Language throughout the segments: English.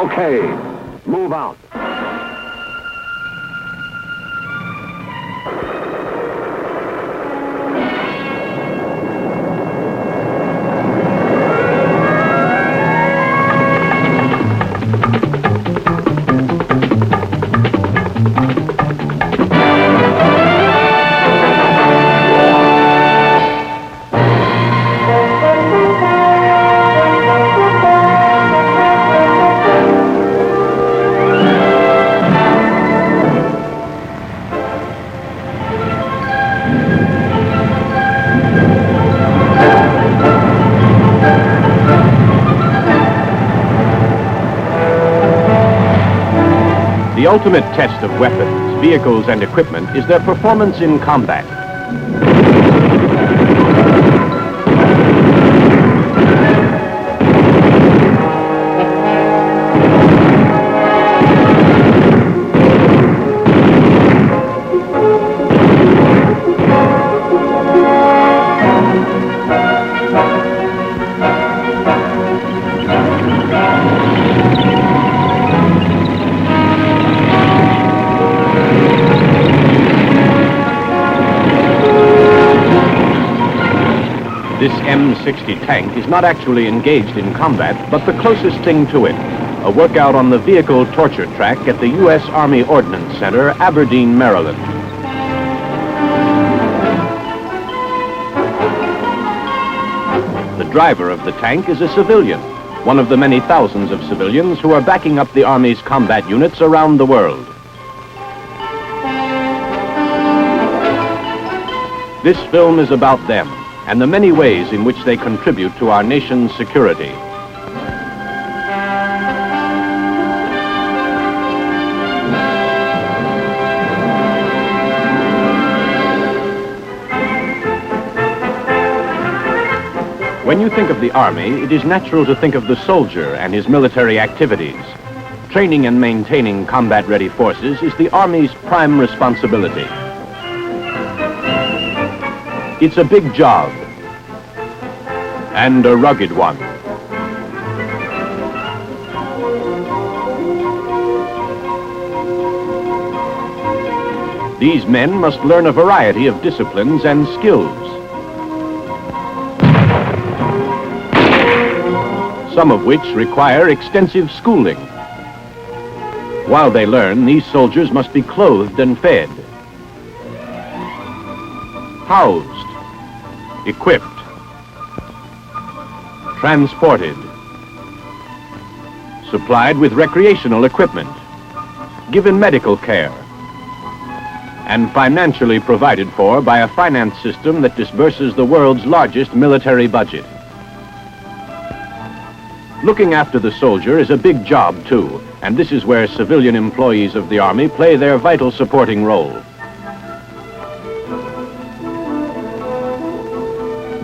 Okay, move out. The ultimate test of weapons, vehicles, and equipment is their performance in combat. This M60 tank is not actually engaged in combat, but the closest thing to it, a workout on the vehicle torture track at the U.S. Army Ordnance Center, Aberdeen, Maryland. The driver of the tank is a civilian, one of the many thousands of civilians who are backing up the Army's combat units around the world. This film is about them and the many ways in which they contribute to our nation's security. When you think of the Army, it is natural to think of the soldier and his military activities. Training and maintaining combat-ready forces is the Army's prime responsibility. It's a big job, and a rugged one. These men must learn a variety of disciplines and skills. Some of which require extensive schooling. While they learn, these soldiers must be clothed and fed, housed, equipped, transported, supplied with recreational equipment, given medical care, and financially provided for by a finance system that disburses the world's largest military budget. Looking after the soldier is a big job, too, and this is where civilian employees of the Army play their vital supporting role.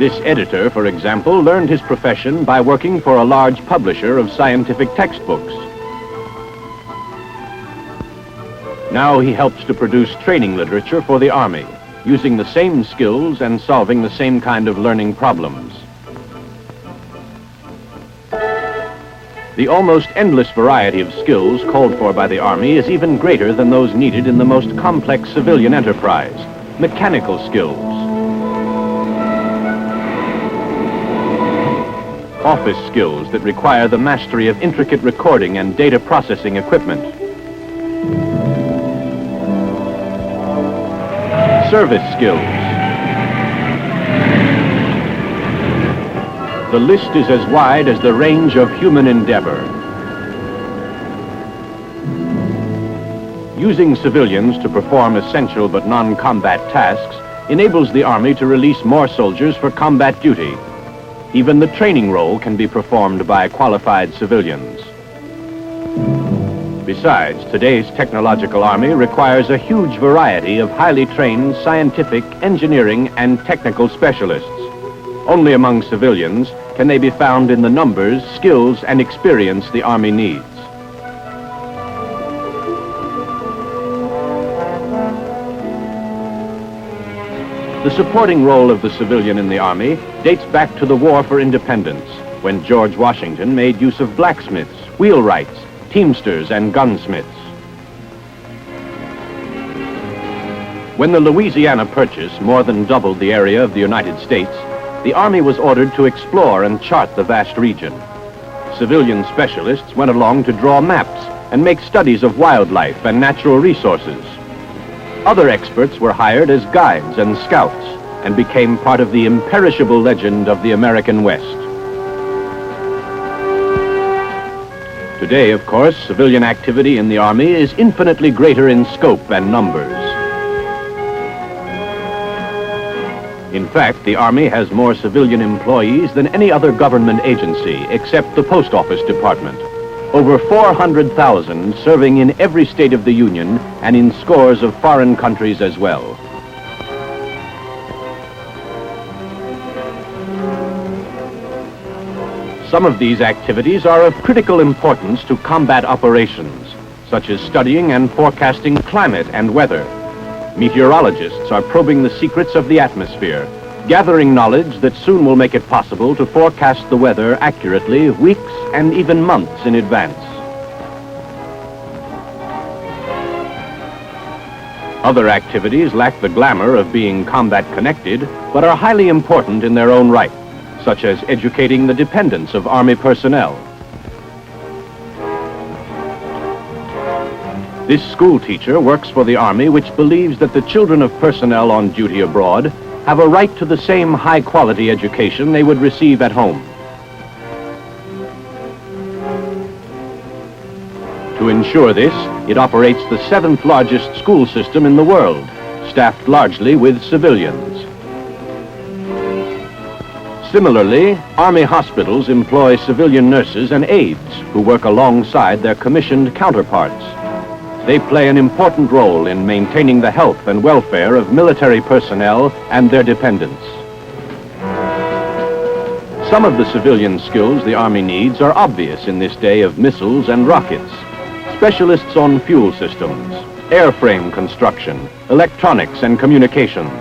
This editor, for example, learned his profession by working for a large publisher of scientific textbooks. Now he helps to produce training literature for the Army, using the same skills and solving the same kind of learning problems. The almost endless variety of skills called for by the Army is even greater than those needed in the most complex civilian enterprise, mechanical skills, office skills that require the mastery of intricate recording and data processing equipment, service skills. The list is as wide as the range of human endeavor. Using civilians to perform essential but non-combat tasks enables the Army to release more soldiers for combat duty. Even the training role can be performed by qualified civilians. Besides, today's technological Army requires a huge variety of highly trained scientific, engineering, and technical specialists. Only among civilians can they be found in the numbers, skills, and experience the Army needs. The supporting role of the civilian in the Army dates back to the War for Independence, when George Washington made use of blacksmiths, wheelwrights, teamsters, and gunsmiths. When the Louisiana Purchase more than doubled the area of the United States, the Army was ordered to explore and chart the vast region. Civilian specialists went along to draw maps and make studies of wildlife and natural resources. Other experts were hired as guides and scouts and became part of the imperishable legend of the American West. Today, of course, civilian activity in the Army is infinitely greater in scope and numbers. In fact, the Army has more civilian employees than any other government agency except the Post Office Department. Over 400,000 serving in every state of the Union and in scores of foreign countries as well. Some of these activities are of critical importance to combat operations, such as studying and forecasting climate and weather. Meteorologists are probing the secrets of the atmosphere, gathering knowledge that soon will make it possible to forecast the weather accurately weeks and even months in advance. Other activities lack the glamour of being combat connected, but are highly important in their own right, such as educating the dependents of Army personnel. This school teacher works for the Army, which believes that the children of personnel on duty abroad have a right to the same high-quality education they would receive at home. To ensure this, it operates the 7th largest school system in the world, staffed largely with civilians. Similarly, Army hospitals employ civilian nurses and aides who work alongside their commissioned counterparts. They play an important role in maintaining the health and welfare of military personnel and their dependents. Some of the civilian skills the Army needs are obvious in this day of missiles and rockets. Specialists on fuel systems, airframe construction, electronics and communications.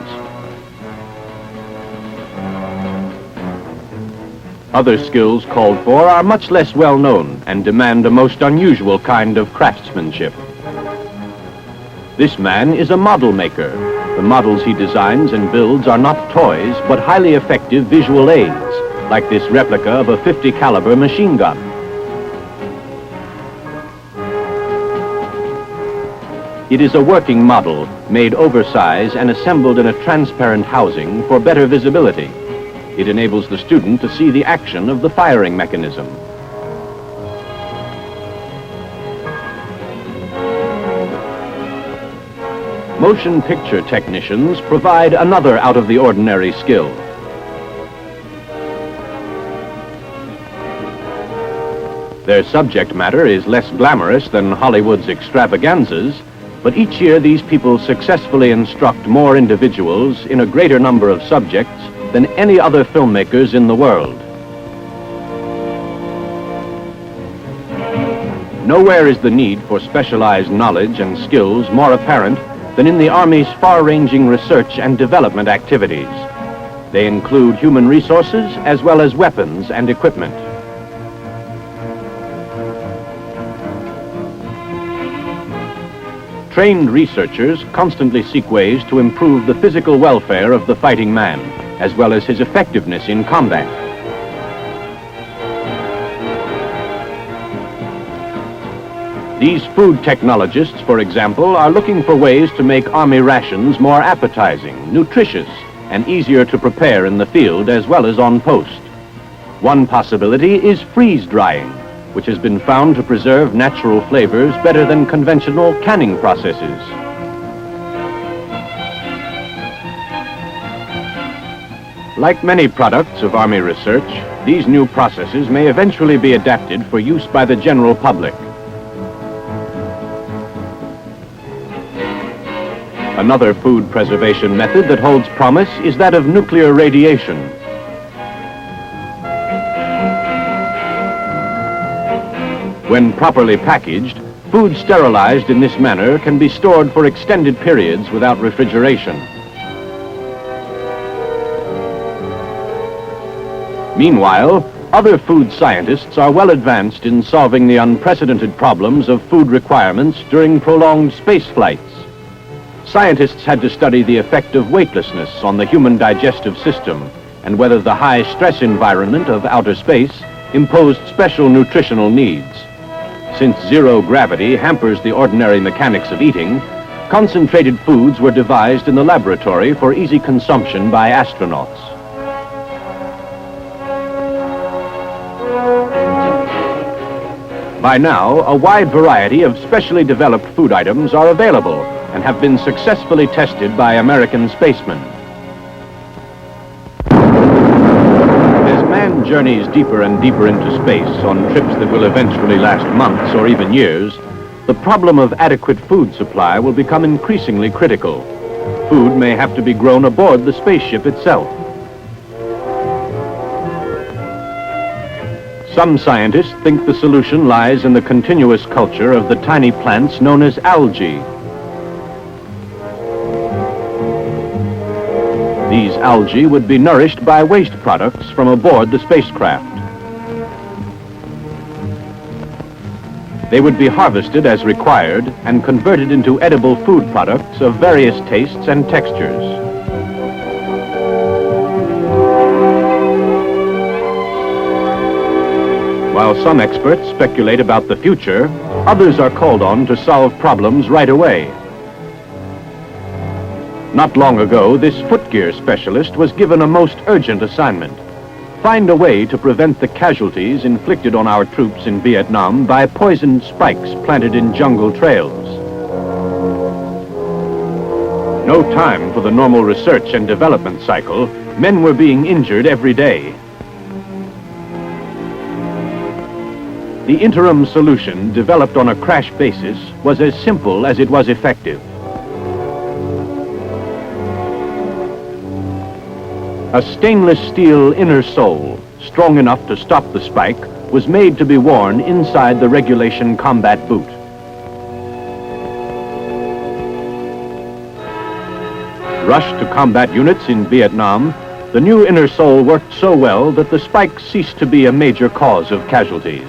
Other skills called for are much less well known and demand a most unusual kind of craftsmanship. This man is a model maker. The models he designs and builds are not toys, but highly effective visual aids, like this replica of a 50 caliber machine gun. It is a working model, made oversize and assembled in a transparent housing for better visibility. It enables the student to see the action of the firing mechanism. Motion picture technicians provide another out-of-the-ordinary skill. Their subject matter is less glamorous than Hollywood's extravaganzas, but each year these people successfully instruct more individuals in a greater number of subjects than any other filmmakers in the world. Nowhere is the need for specialized knowledge and skills more apparent than in the Army's far-ranging research and development activities. They include human resources as well as weapons and equipment. Trained researchers constantly seek ways to improve the physical welfare of the fighting man, as well as his effectiveness in combat. These food technologists, for example, are looking for ways to make Army rations more appetizing, nutritious, and easier to prepare in the field as well as on post. One possibility is freeze drying, which has been found to preserve natural flavors better than conventional canning processes. Like many products of Army research, these new processes may eventually be adapted for use by the general public. Another food preservation method that holds promise is that of nuclear radiation. When properly packaged, food sterilized in this manner can be stored for extended periods without refrigeration. Meanwhile, Other food scientists are well advanced in solving the unprecedented problems of food requirements during prolonged space flights. Scientists had to study the effect of weightlessness on the human digestive system and whether the high-stress environment of outer space imposed special nutritional needs. Since zero gravity hampers the ordinary mechanics of eating, concentrated foods were devised in the laboratory for easy consumption by astronauts. By now, a wide variety of specially developed food items are available and have been successfully tested by American spacemen. As man journeys deeper and deeper into space on trips that will eventually last months or even years, the problem of adequate food supply will become increasingly critical. Food may have to be grown aboard the spaceship itself. Some scientists think the solution lies in the continuous culture of the tiny plants known as algae. These algae would be nourished by waste products from aboard the spacecraft. They would be harvested as required and converted into edible food products of various tastes and textures. While some experts speculate about the future, others are called on to solve problems right away. Not long ago, this footgear specialist was given a most urgent assignment: find a way to prevent the casualties inflicted on our troops in Vietnam by poisoned spikes planted in jungle trails. No time for the normal research and development cycle. Men were being injured every day. The interim solution, developed on a crash basis, was as simple as it was effective. A stainless steel inner sole, strong enough to stop the spike, was made to be worn inside the regulation combat boot. Rushed to combat units in Vietnam, the new inner sole worked so well that the spike ceased to be a major cause of casualties.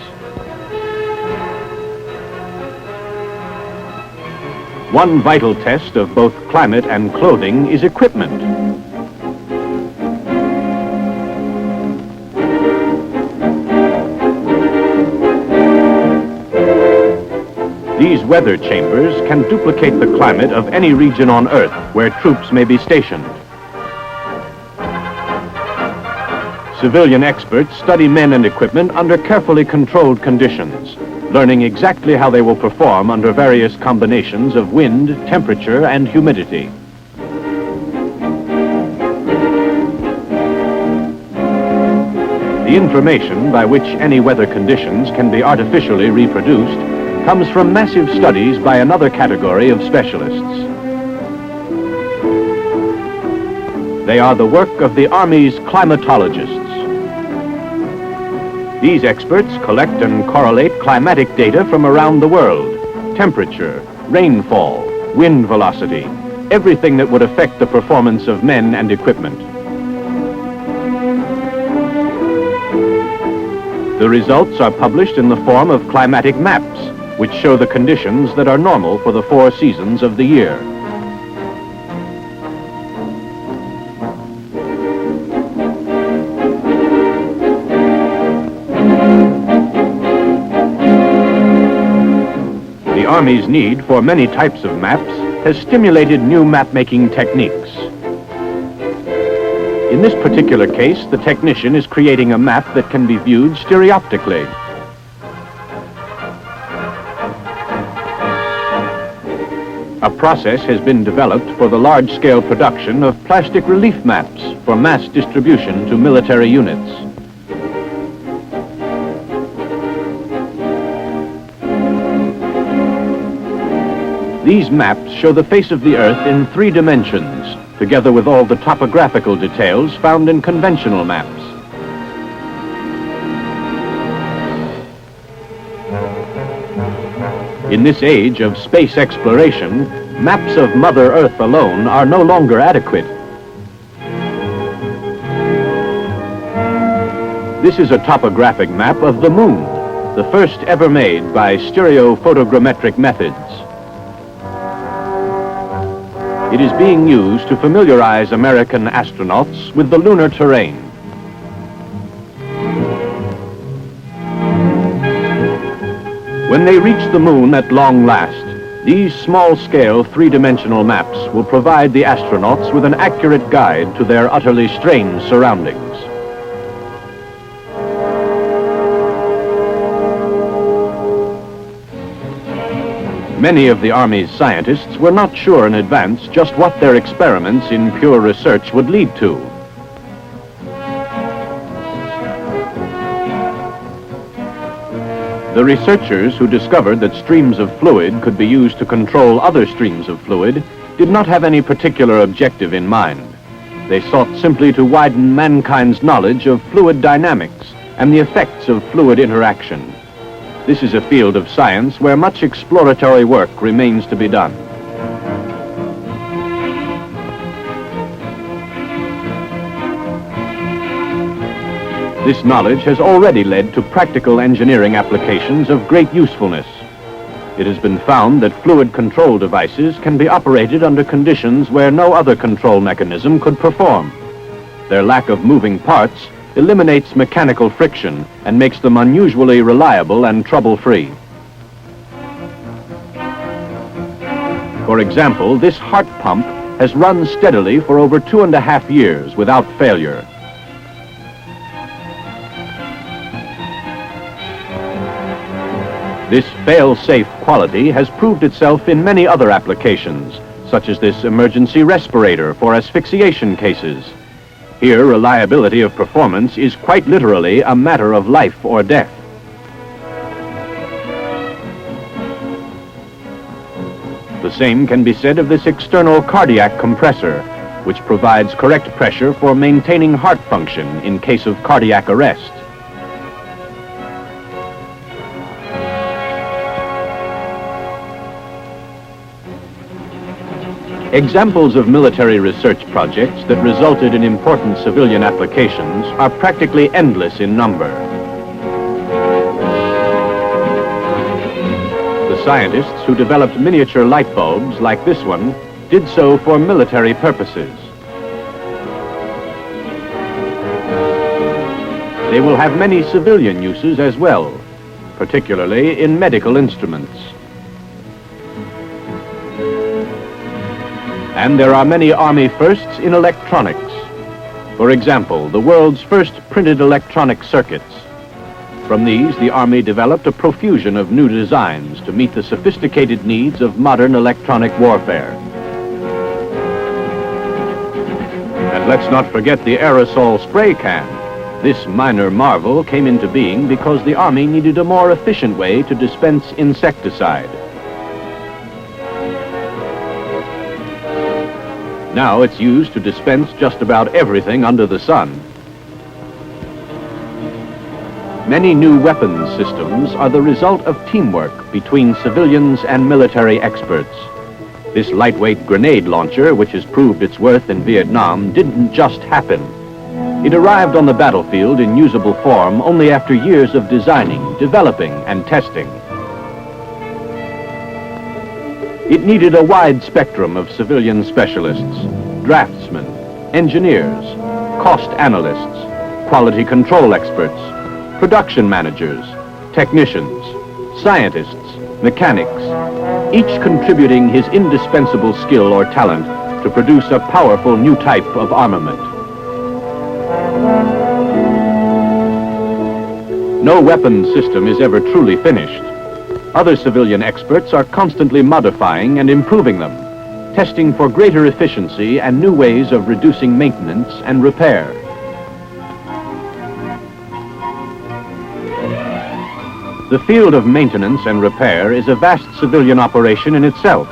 One vital test of both climate and clothing is equipment. These weather chambers can duplicate the climate of any region on Earth where troops may be stationed. Civilian experts study men and equipment under carefully controlled conditions, learning exactly how they will perform under various combinations of wind, temperature, and humidity. The information by which any weather conditions can be artificially reproduced comes from massive studies by another category of specialists. They are the work of the Army's climatologists. These experts collect and correlate climatic data from around the world: temperature, rainfall, wind velocity, everything that would affect the performance of men and equipment. The results are published in the form of climatic maps, which show the conditions that are normal for the 4 seasons of the year. The Army's need for many types of maps has stimulated new map-making techniques. In this particular case, the technician is creating a map that can be viewed stereoptically. A process has been developed for the large-scale production of plastic relief maps for mass distribution to military units. These maps show the face of the Earth in 3 dimensions, together with all the topographical details found in conventional maps. In this age of space exploration, maps of Mother Earth alone are no longer adequate. This is a topographic map of the moon, the first ever made by stereophotogrammetric methods. It is being used to familiarize American astronauts with the lunar terrain. When they reach the moon at long last, these small-scale three-dimensional maps will provide the astronauts with an accurate guide to their utterly strange surroundings. Many of the Army's scientists were not sure in advance just what their experiments in pure research would lead to. The researchers who discovered that streams of fluid could be used to control other streams of fluid did not have any particular objective in mind. They sought simply to widen mankind's knowledge of fluid dynamics and the effects of fluid interaction. This is a field of science where much exploratory work remains to be done. This knowledge has already led to practical engineering applications of great usefulness. It has been found that fluid control devices can be operated under conditions where no other control mechanism could perform. Their lack of moving parts eliminates mechanical friction and makes them unusually reliable and trouble-free. For example, this heart pump has run steadily for over 2.5 years without failure. This fail-safe quality has proved itself in many other applications, such as this emergency respirator for asphyxiation cases. Here, reliability of performance is quite literally a matter of life or death. The same can be said of this external cardiac compressor, which provides correct pressure for maintaining heart function in case of cardiac arrest. Examples of military research projects that resulted in important civilian applications are practically endless in number. The scientists who developed miniature light bulbs like this one did so for military purposes. They will have many civilian uses as well, particularly in medical instruments. And there are many Army firsts in electronics. For example, the world's first printed electronic circuits. From these, the Army developed a profusion of new designs to meet the sophisticated needs of modern electronic warfare. And let's not forget the aerosol spray can. This minor marvel came into being because the Army needed a more efficient way to dispense insecticide. Now it's used to dispense just about everything under the sun. Many new weapons systems are the result of teamwork between civilians and military experts. This lightweight grenade launcher, which has proved its worth in Vietnam, didn't just happen. It arrived on the battlefield in usable form only after years of designing, developing, and testing. It needed a wide spectrum of civilian specialists, draftsmen, engineers, cost analysts, quality control experts, production managers, technicians, scientists, mechanics, each contributing his indispensable skill or talent to produce a powerful new type of armament. No weapons system is ever truly finished. Other civilian experts are constantly modifying and improving them, testing for greater efficiency and new ways of reducing maintenance and repair. The field of maintenance and repair is a vast civilian operation in itself.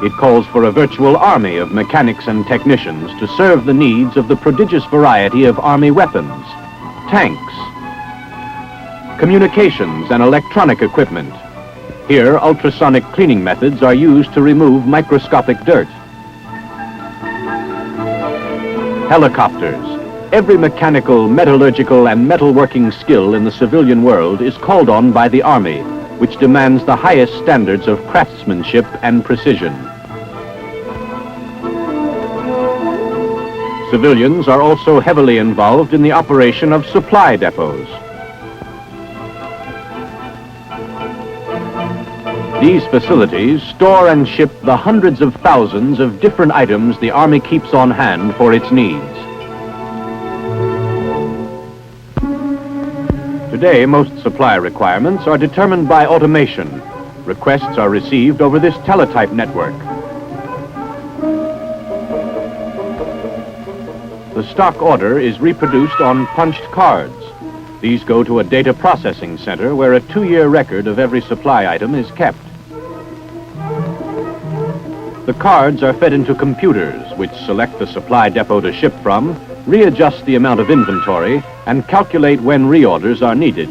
It calls for a virtual army of mechanics and technicians to serve the needs of the prodigious variety of Army weapons, tanks, communications and electronic equipment. Here, ultrasonic cleaning methods are used to remove microscopic dirt. Helicopters, Every mechanical, metallurgical, and metalworking skill in the civilian world is called on by the Army, which demands the highest standards of craftsmanship and precision. Civilians are also heavily involved in the operation of supply depots. These facilities store and ship the hundreds of thousands of different items the Army keeps on hand for its needs. Today, most supply requirements are determined by automation. Requests are received over this teletype network. The stock order is reproduced on punched cards. These go to a data processing center where a 2-year record of every supply item is kept. The cards are fed into computers, which select the supply depot to ship from, readjust the amount of inventory, and calculate when reorders are needed.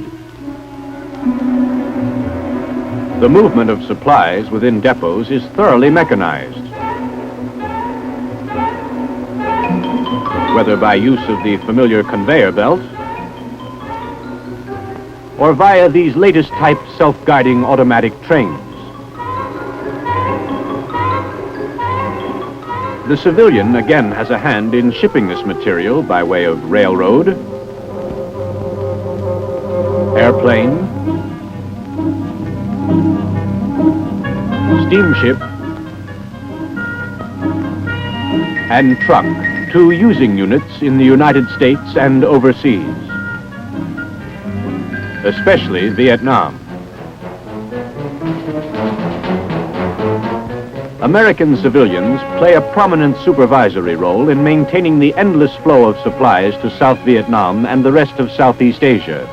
The movement of supplies within depots is thoroughly mechanized. Whether by use of the familiar conveyor belt or via these latest type self-guiding automatic trains. The civilian again has a hand in shipping this material by way of railroad, airplane, steamship, and truck to using units in the United States and overseas, especially Vietnam. American civilians play a prominent supervisory role in maintaining the endless flow of supplies to South Vietnam and the rest of Southeast Asia.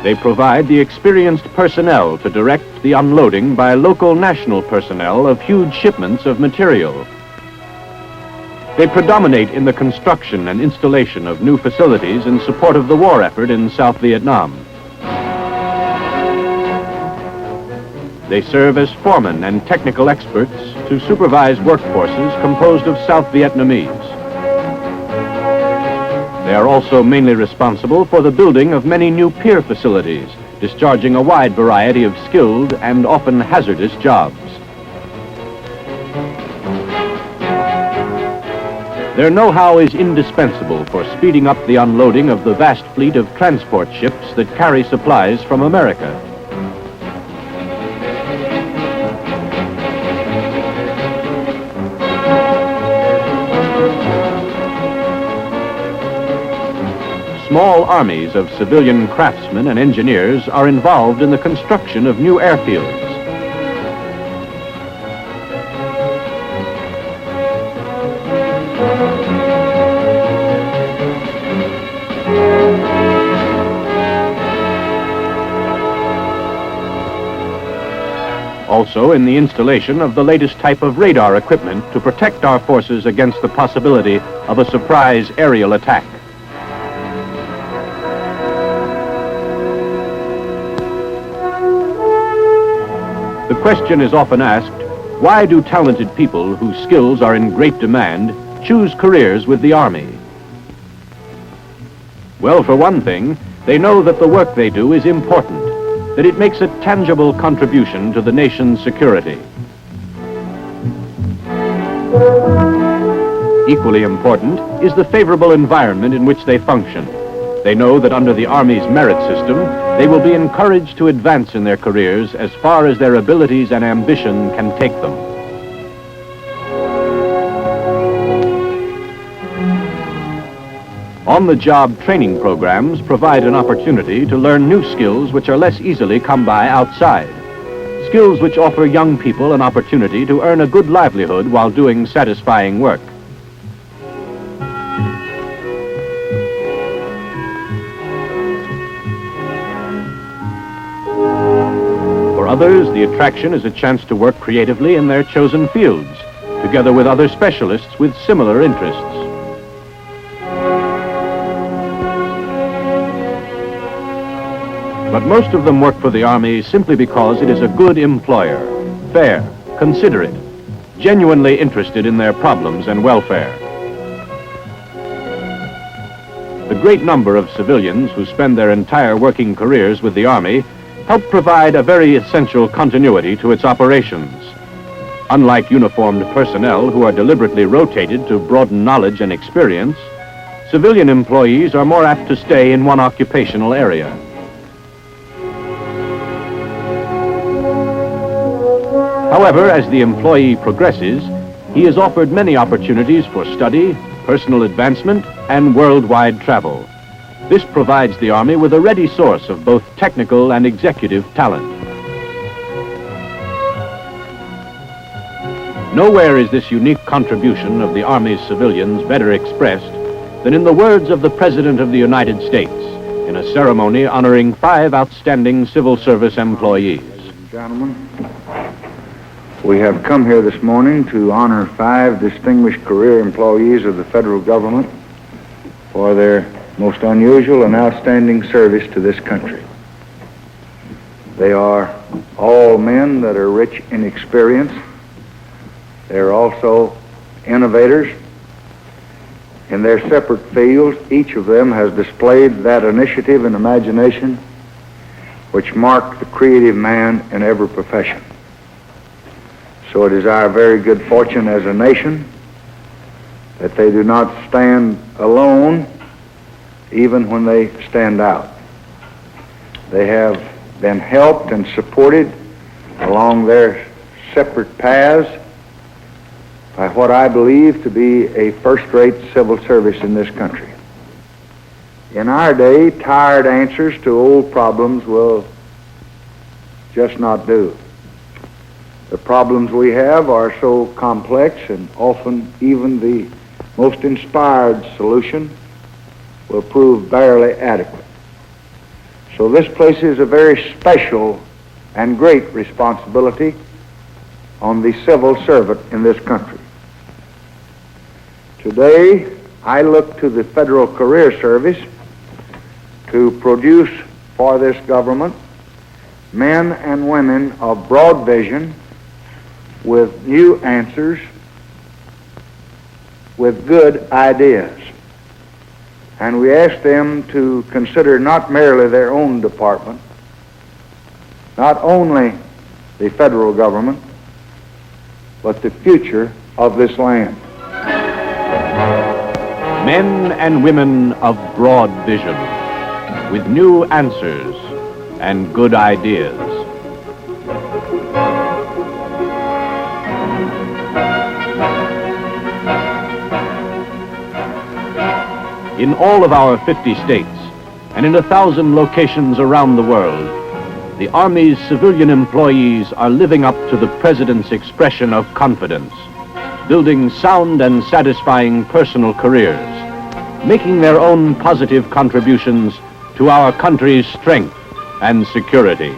They provide the experienced personnel to direct the unloading by local national personnel of huge shipments of material. They predominate in the construction and installation of new facilities in support of the war effort in South Vietnam. They serve as foremen and technical experts to supervise workforces composed of South Vietnamese. They are also mainly responsible for the building of many new pier facilities, discharging a wide variety of skilled and often hazardous jobs. Their know-how is indispensable for speeding up the unloading of the vast fleet of transport ships that carry supplies from America. Small armies of civilian craftsmen and engineers are involved in the construction of new airfields. Also in the installation of the latest type of radar equipment to protect our forces against the possibility of a surprise aerial attack. The question is often asked, why do talented people whose skills are in great demand choose careers with the Army? Well, for one thing, they know that the work they do is important, that it makes a tangible contribution to the nation's security. Equally important is the favorable environment in which they function. They know that under the Army's merit system, they will be encouraged to advance in their careers as far as their abilities and ambition can take them. On-the-job training programs provide an opportunity to learn new skills which are less easily come by outside. Skills which offer young people an opportunity to earn a good livelihood while doing satisfying work. For others, the attraction is a chance to work creatively in their chosen fields, together with other specialists with similar interests. But most of them work for the Army simply because it is a good employer, fair, considerate, genuinely interested in their problems and welfare. The great number of civilians who spend their entire working careers with the Army help provide a very essential continuity to its operations. Unlike uniformed personnel who are deliberately rotated to broaden knowledge and experience, civilian employees are more apt to stay in one occupational area. However, as the employee progresses, he is offered many opportunities for study, personal advancement, and worldwide travel. This provides the Army with a ready source of both technical and executive talent. Nowhere is this unique contribution of the Army's civilians better expressed than in the words of the President of the United States in a ceremony honoring 5 outstanding civil service employees. Ladies and gentlemen, we have come here this morning to honor 5 distinguished career employees of the federal government for their most unusual and outstanding service to this country. They are all men that are rich in experience. They are also innovators. In their separate fields, each of them has displayed that initiative and imagination which mark the creative man in every profession. So it is our very good fortune as a nation that they do not stand alone even when they stand out. They have been helped and supported along their separate paths by what I believe to be a first-rate civil service in this country. In our day, tired answers to old problems will just not do. The problems we have are so complex, and often even the most inspired solution will prove barely adequate. So this places a very special and great responsibility on the civil servant in this country. Today, I look to the Federal Career Service to produce for this government men and women of broad vision with new answers, with good ideas. And we ask them to consider not merely their own department, not only the federal government, but the future of this land. Men and women of broad vision, with new answers and good ideas. In all of our 50 states and in 1,000 locations around the world, the Army's civilian employees are living up to the President's expression of confidence, building sound and satisfying personal careers, making their own positive contributions to our country's strength and security.